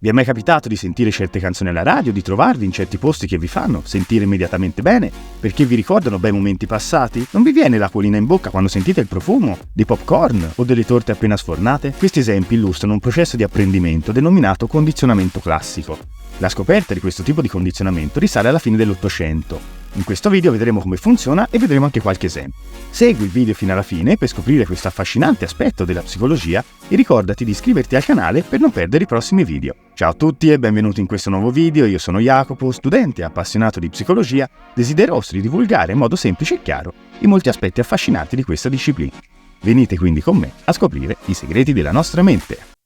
Vi è mai capitato di sentire certe canzoni alla radio, di trovarvi in certi posti che vi fanno sentire immediatamente bene, perché vi ricordano bei momenti passati? Non vi viene l'acquolina in bocca quando sentite il profumo dei popcorn o delle torte appena sfornate? Questi esempi illustrano un processo di apprendimento denominato condizionamento classico. La scoperta di questo tipo di condizionamento risale alla fine dell'Ottocento. In questo video vedremo come funziona e vedremo anche qualche esempio. Segui il video fino alla fine per scoprire questo affascinante aspetto della psicologia e ricordati di iscriverti al canale per non perdere i prossimi video. Ciao a tutti e benvenuti in questo nuovo video, io sono Jacopo, studente e appassionato di psicologia, desideroso di divulgare in modo semplice e chiaro i molti aspetti affascinanti di questa disciplina. Venite quindi con me a scoprire i segreti della nostra mente.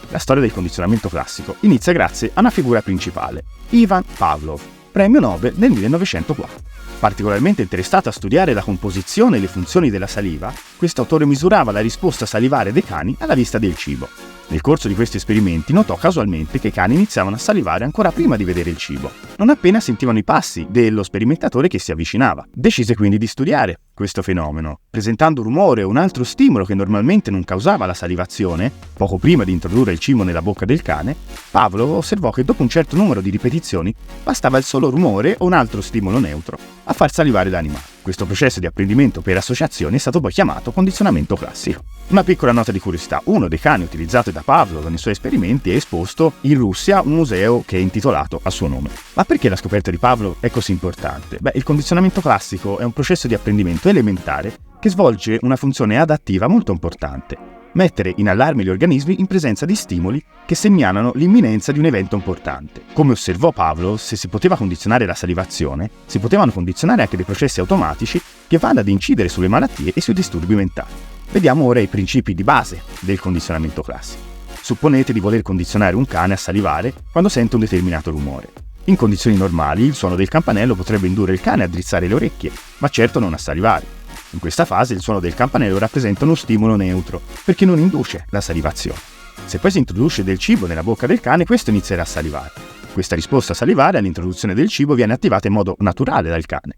La storia del condizionamento classico inizia grazie a una figura principale, Ivan Pavlov, premio Nobel nel 1904. Particolarmente interessato a studiare la composizione e le funzioni della saliva, questo autore misurava la risposta salivare dei cani alla vista del cibo. Nel corso di questi esperimenti notò casualmente che i cani iniziavano a salivare ancora prima di vedere il cibo, non appena sentivano i passi dello sperimentatore che si avvicinava. Decise quindi di studiare questo fenomeno. Presentando un rumore o un altro stimolo che normalmente non causava la salivazione, poco prima di introdurre il cibo nella bocca del cane, Pavlov osservò che dopo un certo numero di ripetizioni bastava il solo rumore o un altro stimolo neutro a far salivare l'animale. Questo processo di apprendimento per associazione è stato poi chiamato condizionamento classico. Una piccola nota di curiosità: uno dei cani utilizzati da Pavlov nei suoi esperimenti è esposto in Russia a un museo che è intitolato a suo nome. Ma perché la scoperta di Pavlov è così importante? Il condizionamento classico è un processo di apprendimento elementare che svolge una funzione adattiva molto importante: mettere in allarme gli organismi in presenza di stimoli che segnalano l'imminenza di un evento importante. Come osservò Pavlov, se si poteva condizionare la salivazione, si potevano condizionare anche dei processi automatici che vanno ad incidere sulle malattie e sui disturbi mentali. Vediamo ora i principi di base del condizionamento classico. Supponete di voler condizionare un cane a salivare quando sente un determinato rumore. In condizioni normali, il suono del campanello potrebbe indurre il cane a drizzare le orecchie, ma certo non a salivare. In questa fase il suono del campanello rappresenta uno stimolo neutro, perché non induce la salivazione. Se poi si introduce del cibo nella bocca del cane, questo inizierà a salivare. Questa risposta salivare all'introduzione del cibo viene attivata in modo naturale dal cane.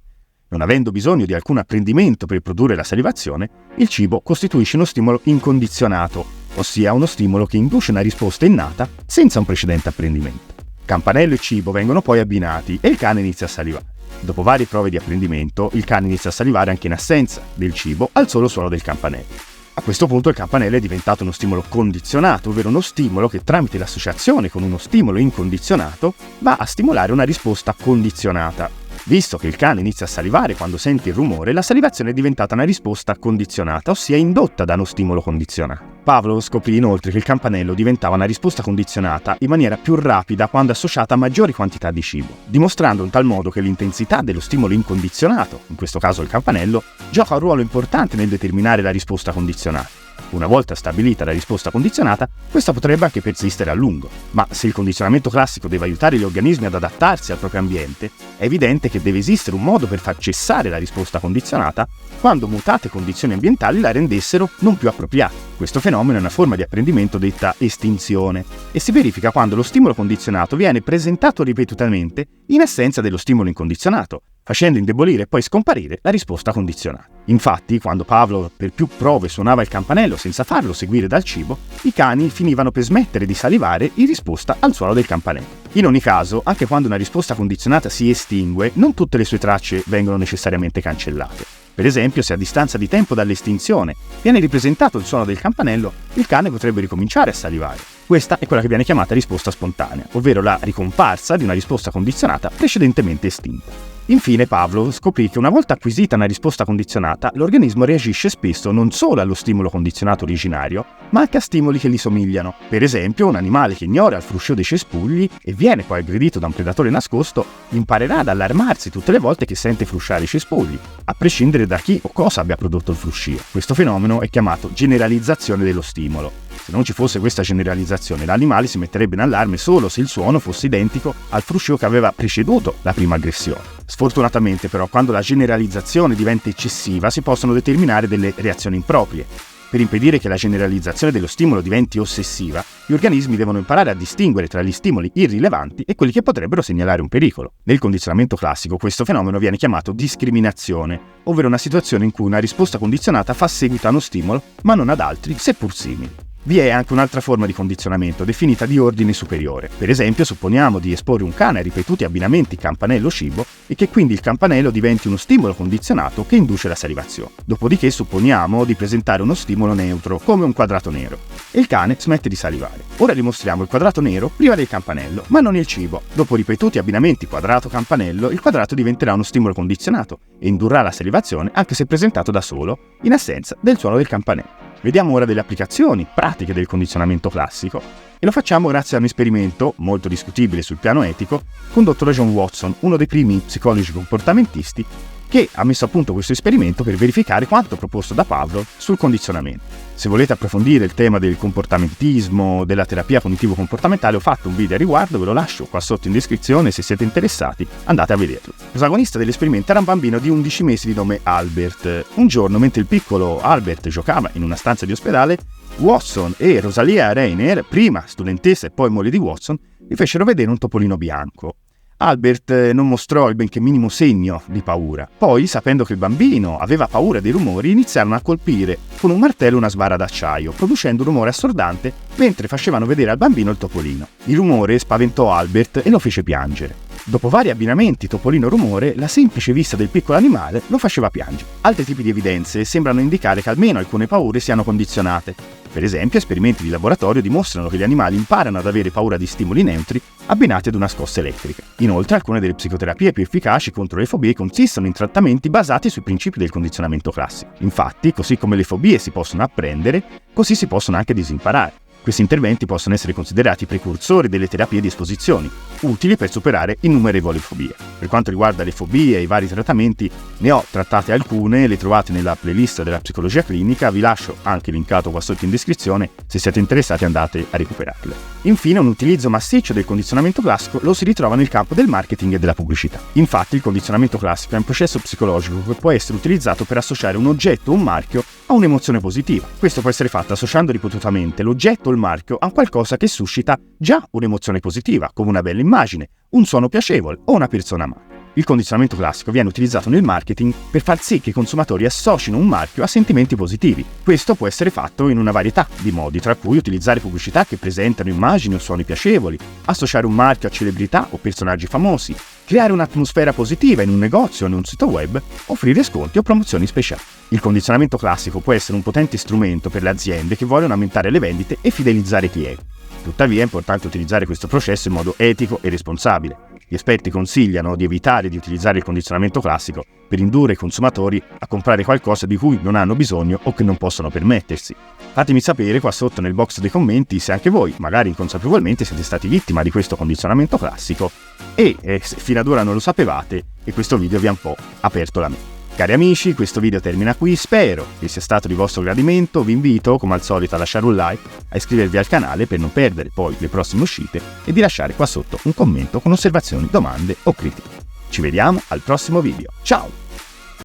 Non avendo bisogno di alcun apprendimento per produrre la salivazione, il cibo costituisce uno stimolo incondizionato, ossia uno stimolo che induce una risposta innata senza un precedente apprendimento. Campanello e cibo vengono poi abbinati e il cane inizia a salivare. Dopo varie prove di apprendimento, il cane inizia a salivare anche in assenza del cibo al solo suono del campanello. A questo punto il campanello è diventato uno stimolo condizionato, ovvero uno stimolo che tramite l'associazione con uno stimolo incondizionato va a stimolare una risposta condizionata. Visto che il cane inizia a salivare quando sente il rumore, la salivazione è diventata una risposta condizionata, ossia indotta da uno stimolo condizionato. Pavlov scoprì inoltre che il campanello diventava una risposta condizionata in maniera più rapida quando associata a maggiori quantità di cibo, dimostrando in tal modo che l'intensità dello stimolo incondizionato, in questo caso il campanello, gioca un ruolo importante nel determinare la risposta condizionata. Una volta stabilita la risposta condizionata, questa potrebbe anche persistere a lungo, ma se il condizionamento classico deve aiutare gli organismi ad adattarsi al proprio ambiente, è evidente che deve esistere un modo per far cessare la risposta condizionata quando mutate condizioni ambientali la rendessero non più appropriata. Questo fenomeno è una forma di apprendimento detta estinzione e si verifica quando lo stimolo condizionato viene presentato ripetutamente in assenza dello stimolo incondizionato, facendo indebolire e poi scomparire la risposta condizionata. Infatti, quando Pavlov per più prove suonava il campanello senza farlo seguire dal cibo, i cani finivano per smettere di salivare in risposta al suono del campanello. In ogni caso, anche quando una risposta condizionata si estingue, non tutte le sue tracce vengono necessariamente cancellate. Per esempio, se a distanza di tempo dall'estinzione viene ripresentato il suono del campanello, il cane potrebbe ricominciare a salivare. Questa è quella che viene chiamata risposta spontanea, ovvero la ricomparsa di una risposta condizionata precedentemente estinta. Infine Pavlov scoprì che una volta acquisita una risposta condizionata, l'organismo reagisce spesso non solo allo stimolo condizionato originario, ma anche a stimoli che gli somigliano. Per esempio, un animale che ignora il fruscio dei cespugli e viene poi aggredito da un predatore nascosto, imparerà ad allarmarsi tutte le volte che sente frusciare i cespugli, a prescindere da chi o cosa abbia prodotto il fruscio. Questo fenomeno è chiamato generalizzazione dello stimolo. Se non ci fosse questa generalizzazione, l'animale si metterebbe in allarme solo se il suono fosse identico al fruscio che aveva preceduto la prima aggressione. Sfortunatamente però, quando la generalizzazione diventa eccessiva, si possono determinare delle reazioni improprie. Per impedire che la generalizzazione dello stimolo diventi ossessiva, gli organismi devono imparare a distinguere tra gli stimoli irrilevanti e quelli che potrebbero segnalare un pericolo. Nel condizionamento classico questo fenomeno viene chiamato discriminazione, ovvero una situazione in cui una risposta condizionata fa seguito a uno stimolo, ma non ad altri, seppur simili. Vi è anche un'altra forma di condizionamento, definita di ordine superiore. Per esempio, supponiamo di esporre un cane a ripetuti abbinamenti campanello-cibo e che quindi il campanello diventi uno stimolo condizionato che induce la salivazione. Dopodiché supponiamo di presentare uno stimolo neutro, come un quadrato nero, e il cane smette di salivare. Ora gli mostriamo il quadrato nero prima del campanello, ma non il cibo. Dopo ripetuti abbinamenti quadrato-campanello, il quadrato diventerà uno stimolo condizionato e indurrà la salivazione anche se presentato da solo, in assenza del suono del campanello. Vediamo ora delle applicazioni pratiche del condizionamento classico e lo facciamo grazie a un esperimento, molto discutibile sul piano etico, condotto da John Watson, uno dei primi psicologi comportamentisti, che ha messo a punto questo esperimento per verificare quanto proposto da Pavlov sul condizionamento. Se volete approfondire il tema del comportamentismo, della terapia cognitivo-comportamentale, ho fatto un video a riguardo, ve lo lascio qua sotto in descrizione, se siete interessati andate a vederlo. Il protagonista dell'esperimento era un bambino di 11 mesi di nome Albert. Un giorno, mentre il piccolo Albert giocava in una stanza di ospedale, Watson e Rosalia Reiner, prima studentessa e poi moglie di Watson, gli fecero vedere un topolino bianco. Albert non mostrò il benché minimo segno di paura. Poi, sapendo che il bambino aveva paura dei rumori, iniziarono a colpire con un martello una sbarra d'acciaio, producendo un rumore assordante mentre facevano vedere al bambino il topolino. Il rumore spaventò Albert e lo fece piangere. Dopo vari abbinamenti topolino-rumore, la semplice vista del piccolo animale lo faceva piangere. Altri tipi di evidenze sembrano indicare che almeno alcune paure siano condizionate. Per esempio, esperimenti di laboratorio dimostrano che gli animali imparano ad avere paura di stimoli neutri abbinati ad una scossa elettrica. Inoltre, alcune delle psicoterapie più efficaci contro le fobie consistono in trattamenti basati sui principi del condizionamento classico. Infatti, così come le fobie si possono apprendere, così si possono anche disimparare. Questi interventi possono essere considerati precursori delle terapie di esposizione, utili per superare innumerevoli fobie. Per quanto riguarda le fobie e i vari trattamenti, ne ho trattate alcune, le trovate nella playlist della psicologia clinica, vi lascio anche linkato qua sotto in descrizione, se siete interessati andate a recuperarle. Infine, un utilizzo massiccio del condizionamento classico lo si ritrova nel campo del marketing e della pubblicità. Infatti, il condizionamento classico è un processo psicologico che può essere utilizzato per associare un oggetto o un marchio a un'emozione positiva. Questo può essere fatto associando ripetutamente l'oggetto o il marchio a qualcosa che suscita già un'emozione positiva, come una bella immagine, un suono piacevole o una persona amata. Il condizionamento classico viene utilizzato nel marketing per far sì che i consumatori associno un marchio a sentimenti positivi. Questo può essere fatto in una varietà di modi, tra cui utilizzare pubblicità che presentano immagini o suoni piacevoli, associare un marchio a celebrità o personaggi famosi, creare un'atmosfera positiva in un negozio o in un sito web, offrire sconti o promozioni speciali. Il condizionamento classico può essere un potente strumento per le aziende che vogliono aumentare le vendite e fidelizzare i clienti. Tuttavia è importante utilizzare questo processo in modo etico e responsabile. Gli esperti consigliano di evitare di utilizzare il condizionamento classico per indurre i consumatori a comprare qualcosa di cui non hanno bisogno o che non possono permettersi. Fatemi sapere qua sotto nel box dei commenti se anche voi, magari inconsapevolmente, siete stati vittima di questo condizionamento classico e se fino ad ora non lo sapevate e questo video vi ha un po' aperto la mente. Cari amici, questo video termina qui, spero che sia stato di vostro gradimento, vi invito come al solito a lasciare un like, a iscrivervi al canale per non perdere poi le prossime uscite e di lasciare qua sotto un commento con osservazioni, domande o critiche. Ci vediamo al prossimo video, ciao!